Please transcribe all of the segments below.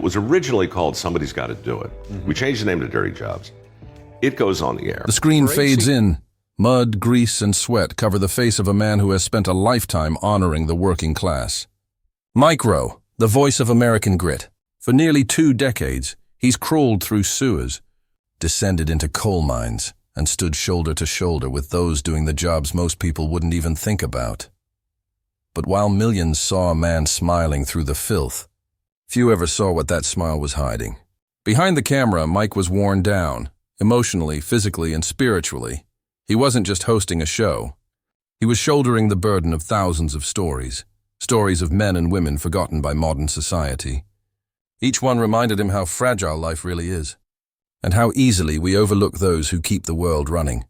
was originally called Somebody's Got to Do It. We changed the name to Dirty Jobs. It goes on the air. The screen fades in. Mud, grease, and sweat cover the face of a man who has spent a lifetime honoring the working class. Mike Rowe, the voice of American grit. For nearly 2 decades, he's crawled through sewers, descended into coal mines, and stood shoulder to shoulder with those doing the jobs most people wouldn't even think about. But while millions saw a man smiling through the filth, few ever saw what that smile was hiding. Behind the camera, Mike was worn down, emotionally, physically, and spiritually. He wasn't just hosting a show. He was shouldering the burden of thousands of stories of men and women forgotten by modern society. Each one reminded him how fragile life really is, and how easily we overlook those who keep the world running.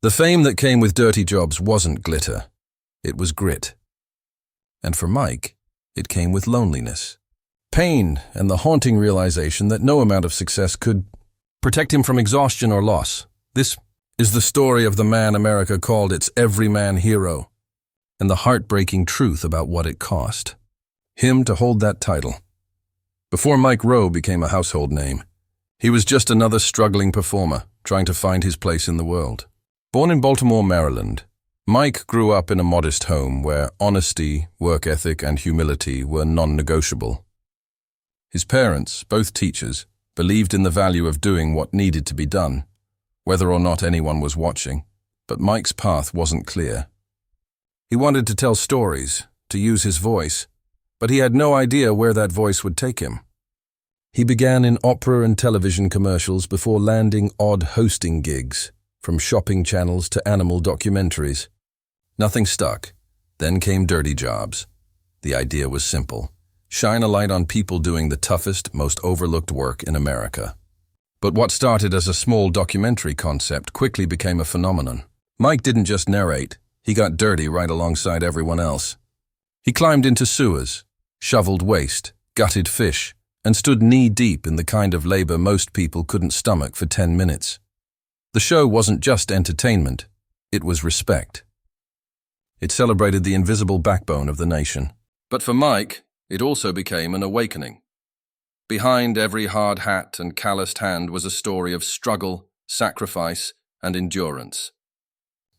The fame that came with dirty jobs wasn't glitter. It was grit. And for Mike, it came with loneliness, pain, and the haunting realization that no amount of success could protect him from exhaustion or loss. This is the story of the man America called its everyman hero, and the heartbreaking truth about what it cost him to hold that title. Before Mike Rowe became a household name, he was just another struggling performer trying to find his place in the world. Born in Baltimore, Maryland, Mike grew up in a modest home where honesty, work ethic, and humility were non-negotiable. His parents, both teachers, believed in the value of doing what needed to be done, whether or not anyone was watching, but Mike's path wasn't clear. He wanted to tell stories, to use his voice, but he had no idea where that voice would take him. He began in opera and television commercials before landing odd hosting gigs, from shopping channels to animal documentaries. Nothing stuck. Then came Dirty Jobs. The idea was simple: shine a light on people doing the toughest, most overlooked work in America. But what started as a small documentary concept quickly became a phenomenon. Mike didn't just narrate, he got dirty right alongside everyone else. He climbed into sewers, shoveled waste, gutted fish, and stood knee-deep in the kind of labor most people couldn't stomach for 10 minutes. The show wasn't just entertainment, it was respect. It celebrated the invisible backbone of the nation. But for Mike, it also became an awakening. Behind every hard hat and calloused hand was a story of struggle, sacrifice, and endurance.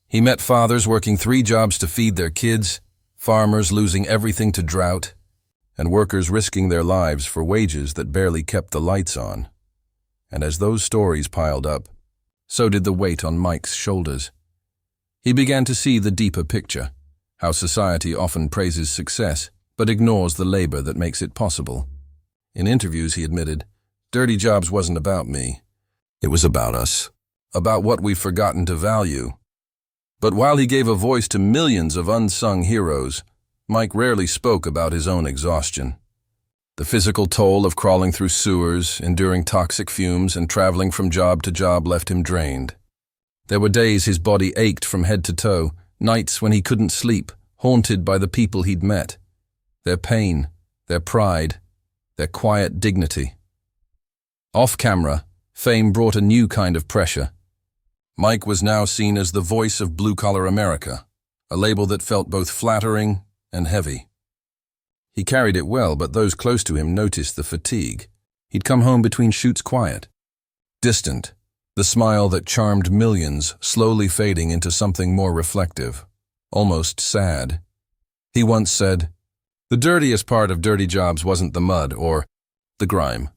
He met fathers working 3 jobs to feed their kids, farmers losing everything to drought, and workers risking their lives for wages that barely kept the lights on. And as those stories piled up, so did the weight on Mike's shoulders. He began to see the deeper picture, how society often praises success, but ignores the labor that makes it possible. In interviews, he admitted, "Dirty Jobs wasn't about me. It was about us, about what we've forgotten to value." But while he gave a voice to millions of unsung heroes, Mike rarely spoke about his own exhaustion. The physical toll of crawling through sewers, enduring toxic fumes, and traveling from job to job left him drained. There were days his body ached from head to toe, nights when he couldn't sleep, haunted by the people he'd met, their pain, their pride, their quiet dignity. Off camera, fame brought a new kind of pressure. Mike was now seen as the voice of blue-collar America, a label that felt both flattering and heavy. He carried it well, but those close to him noticed the fatigue. He'd come home between shoots quiet, distant, the smile that charmed millions slowly fading into something more reflective, almost sad. He once said, "The dirtiest part of Dirty Jobs wasn't the mud or the grime.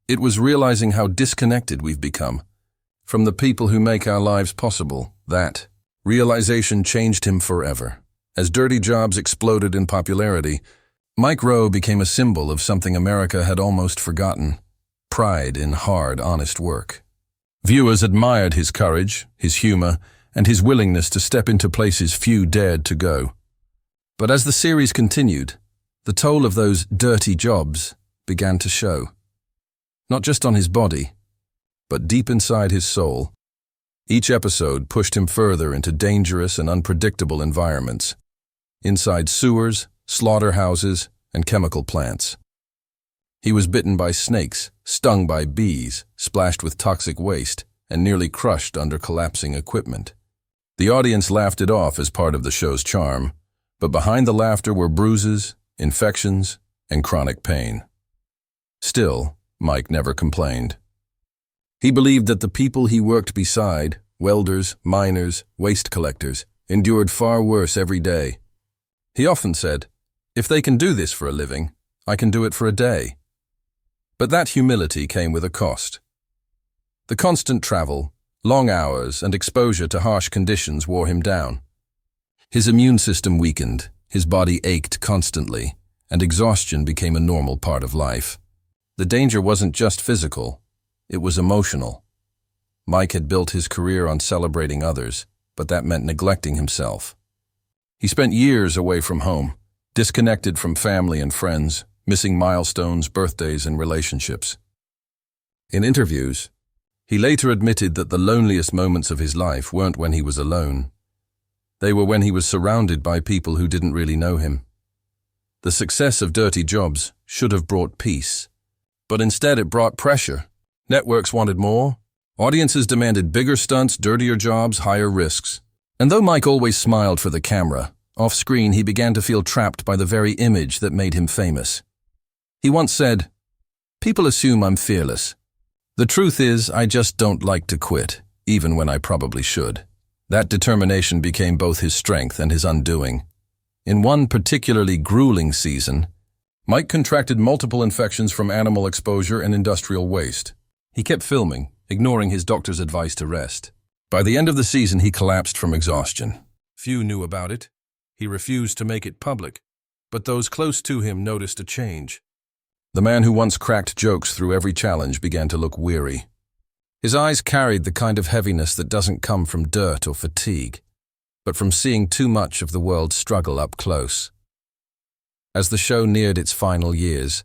It was realizing how disconnected we've become from the people who make our lives possible." That realization changed him forever. As Dirty Jobs exploded in popularity, Mike Rowe became a symbol of something America had almost forgotten: pride in hard, honest work. Viewers admired his courage, his humor, and his willingness to step into places few dared to go. But as the series continued, the toll of those dirty jobs began to show. Not just on his body, but deep inside his soul. Each episode pushed him further into dangerous and unpredictable environments, inside sewers, slaughterhouses, and chemical plants. He was bitten by snakes, stung by bees, splashed with toxic waste, and nearly crushed under collapsing equipment. The audience laughed it off as part of the show's charm, but behind the laughter were bruises, infections, and chronic pain. Still, Mike never complained. He believed that the people he worked beside, welders, miners, waste collectors, endured far worse every day. He often said, "If they can do this for a living, I can do it for a day." But that humility came with a cost. The constant travel, long hours, and exposure to harsh conditions wore him down. His immune system weakened, his body ached constantly, and exhaustion became a normal part of life. The danger wasn't just physical, it was emotional. Mike had built his career on celebrating others, but that meant neglecting himself. He spent years away from home, disconnected from family and friends, missing milestones, birthdays, and relationships. In interviews, he later admitted that the loneliest moments of his life weren't when he was alone. They were when he was surrounded by people who didn't really know him. The success of Dirty Jobs should have brought peace, but instead it brought pressure. Networks wanted more. Audiences demanded bigger stunts, dirtier jobs, higher risks. And though Mike always smiled for the camera, off-screen he began to feel trapped by the very image that made him famous. He once said, "People assume I'm fearless. The truth is, I just don't like to quit, even when I probably should." That determination became both his strength and his undoing. In one particularly grueling season, Mike contracted multiple infections from animal exposure and industrial waste. He kept filming, ignoring his doctor's advice to rest. By the end of the season, he collapsed from exhaustion. Few knew about it. He refused to make it public, but those close to him noticed a change. The man who once cracked jokes through every challenge began to look weary. His eyes carried the kind of heaviness that doesn't come from dirt or fatigue, but from seeing too much of the world struggle up close. As the show neared its final years,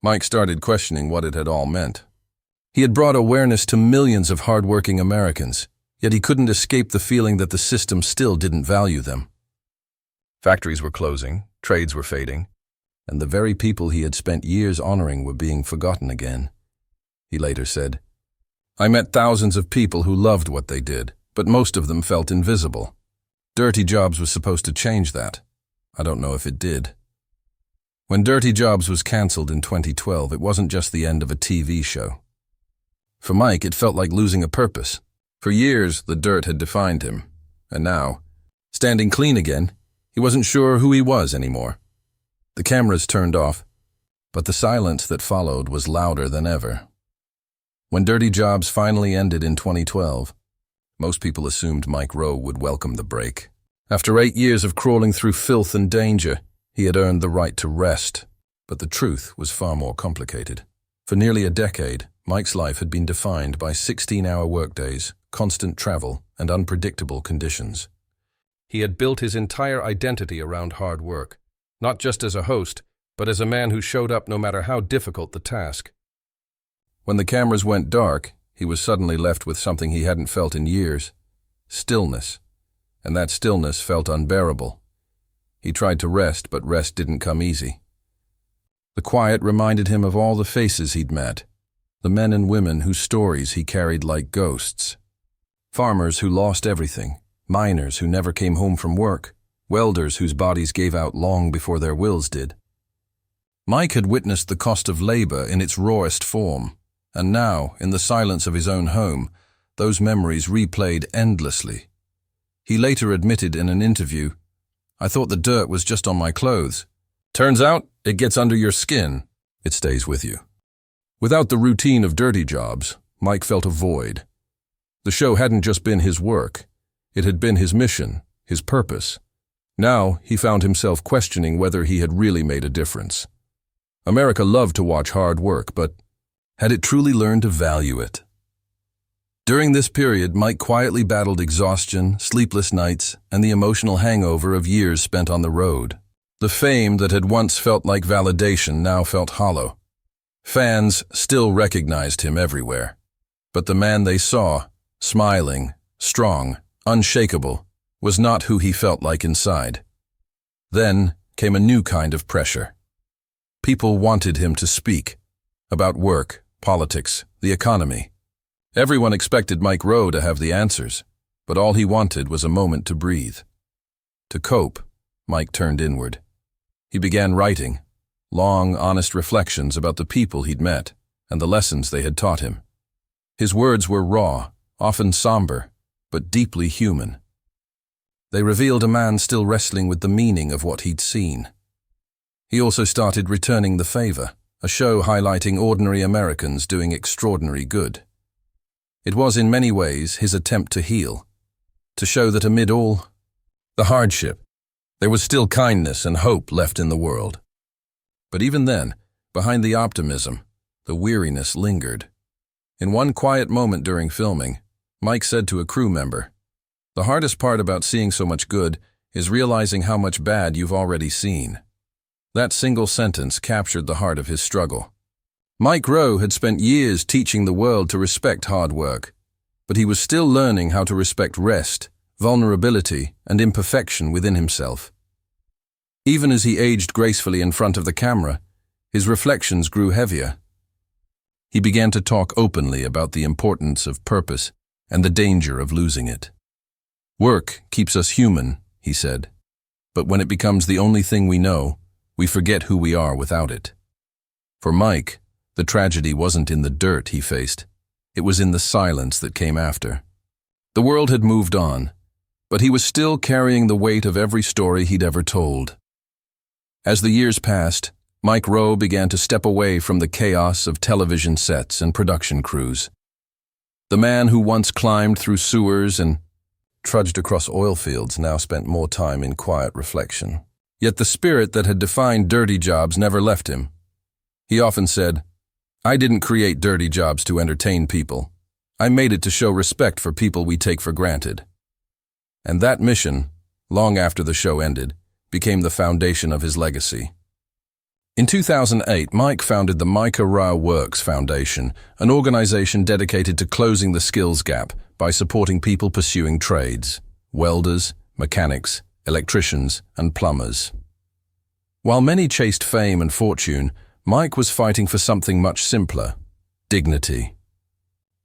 Mike started questioning what it had all meant. He had brought awareness to millions of hard-working Americans, yet he couldn't escape the feeling that the system still didn't value them. Factories were closing, trades were fading, and the very people he had spent years honoring were being forgotten again. He later said, "I met thousands of people who loved what they did, but most of them felt invisible. Dirty Jobs was supposed to change that. I don't know if it did." When Dirty Jobs was cancelled in 2012, it wasn't just the end of a TV show. For Mike, it felt like losing a purpose. For years, the dirt had defined him, and now, standing clean again, he wasn't sure who he was anymore. The cameras turned off, but the silence that followed was louder than ever. When Dirty Jobs finally ended in 2012, most people assumed Mike Rowe would welcome the break. After 8 years of crawling through filth and danger, he had earned the right to rest, but the truth was far more complicated. For nearly a decade, Mike's life had been defined by 16-hour workdays, constant travel, and unpredictable conditions. He had built his entire identity around hard work, not just as a host, but as a man who showed up no matter how difficult the task. When the cameras went dark, he was suddenly left with something he hadn't felt in years: stillness. And that stillness felt unbearable. He tried to rest, but rest didn't come easy. The quiet reminded him of all the faces he'd met, the men and women whose stories he carried like ghosts. Farmers who lost everything, miners who never came home from work, welders whose bodies gave out long before their wills did. Mike had witnessed the cost of labor in its rawest form, and now, in the silence of his own home, those memories replayed endlessly. He later admitted in an interview, "I thought the dirt was just on my clothes. Turns out, it gets under your skin. It stays with you." Without the routine of Dirty Jobs, Mike felt a void. The show hadn't just been his work. It had been his mission, his purpose. Now he found himself questioning whether he had really made a difference. America loved to watch hard work, but had it truly learned to value it? During this period, Mike quietly battled exhaustion, sleepless nights, and the emotional hangover of years spent on the road. The fame that had once felt like validation now felt hollow. Fans still recognized him everywhere, but the man they saw, smiling, strong, unshakable, was not who he felt like inside. Then came a new kind of pressure. People wanted him to speak about work, politics, the economy. Everyone expected Mike Rowe to have the answers, but all he wanted was a moment to breathe. To cope, Mike turned inward. He began writing, long, honest reflections about the people he'd met and the lessons they had taught him. His words were raw, often somber, but deeply human. They revealed a man still wrestling with the meaning of what he'd seen. He also started Returning the Favor, a show highlighting ordinary Americans doing extraordinary good. It was in many ways his attempt to heal, to show that amid all the hardship, there was still kindness and hope left in the world. But even then, behind the optimism, the weariness lingered. In one quiet moment during filming, Mike said to a crew member, "The hardest part about seeing so much good is realizing how much bad you've already seen." That single sentence captured the heart of his struggle. Mike Rowe had spent years teaching the world to respect hard work, but he was still learning how to respect rest, vulnerability, and imperfection within himself. Even as he aged gracefully in front of the camera, his reflections grew heavier. He began to talk openly about the importance of purpose and the danger of losing it. "Work keeps us human," he said, "but when it becomes the only thing we know, we forget who we are without it." For Mike, the tragedy wasn't in the dirt he faced. It was in the silence that came after. The world had moved on, but he was still carrying the weight of every story he'd ever told. As the years passed, Mike Rowe began to step away from the chaos of television sets and production crews. The man who once climbed through sewers and trudged across oil fields now spent more time in quiet reflection. Yet the spirit that had defined dirty jobs never left him. He often said, "I didn't create dirty jobs to entertain people. I made it to show respect for people we take for granted." And that mission, long after the show ended, became the foundation of his legacy. In 2008, Mike founded the Micah Rowe Works Foundation, an organization dedicated to closing the skills gap by supporting people pursuing trades: welders, mechanics, electricians, and plumbers. While many chased fame and fortune, Mike was fighting for something much simpler: dignity.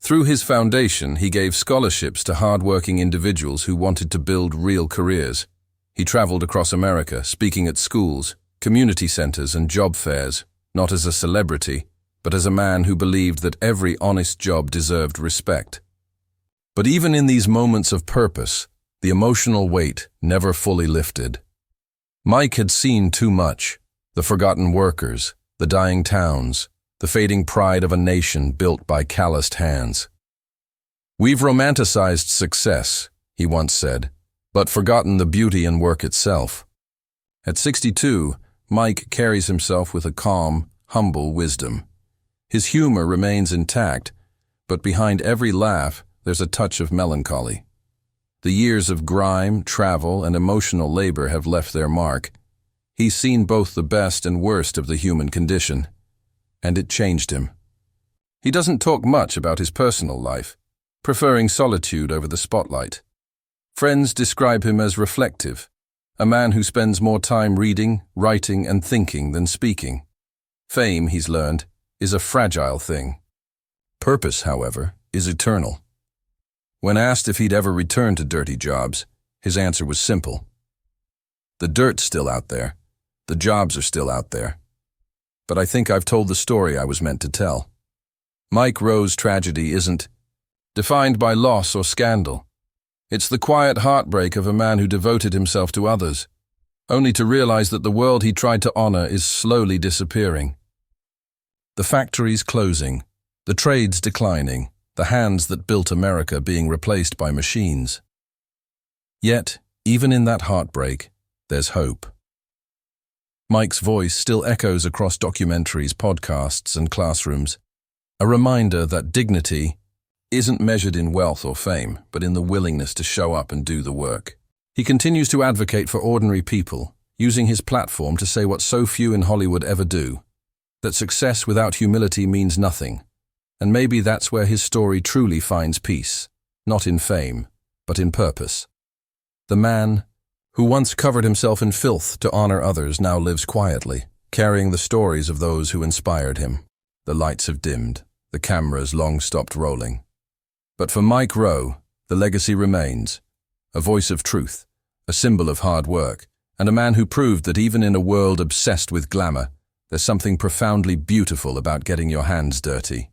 Through his foundation, he gave scholarships to hard-working individuals who wanted to build real careers. He traveled across America, speaking at schools, community centers, and job fairs, not as a celebrity, but as a man who believed that every honest job deserved respect. But even in these moments of purpose, the emotional weight never fully lifted. Mike had seen too much: the forgotten workers, the dying towns, the fading pride of a nation built by calloused hands. "We've romanticized success," he once said, "but forgotten the beauty in work itself." At 62, Mike carries himself with a calm, humble wisdom. His humor remains intact, but behind every laugh there's a touch of melancholy. The years of grime, travel, and emotional labor have left their mark. He's seen both the best and worst of the human condition, and it changed him. He doesn't talk much about his personal life, preferring solitude over the spotlight. Friends describe him as reflective, a man who spends more time reading, writing, and thinking than speaking. Fame, he's learned, is a fragile thing. Purpose, however, is eternal. When asked if he'd ever return to dirty jobs, his answer was simple: "The dirt's still out there. The jobs are still out there. But I think I've told the story I was meant to tell." Mike Rowe's tragedy isn't defined by loss or scandal. It's the quiet heartbreak of a man who devoted himself to others, only to realize that the world he tried to honor is slowly disappearing. The factories closing, the trades declining, the hands that built America being replaced by machines. Yet, even in that heartbreak, there's hope. Mike's voice still echoes across documentaries, podcasts, and classrooms, a reminder that dignity isn't measured in wealth or fame, but in the willingness to show up and do the work. He continues to advocate for ordinary people, using his platform to say what so few in Hollywood ever do: that success without humility means nothing. And maybe that's where his story truly finds peace, not in fame, but in purpose. The man who once covered himself in filth to honor others now lives quietly, carrying the stories of those who inspired him. The lights have dimmed, the cameras long stopped rolling. But for Mike Rowe, the legacy remains: a voice of truth, a symbol of hard work, and a man who proved that even in a world obsessed with glamour, There's something profoundly beautiful about getting your hands dirty.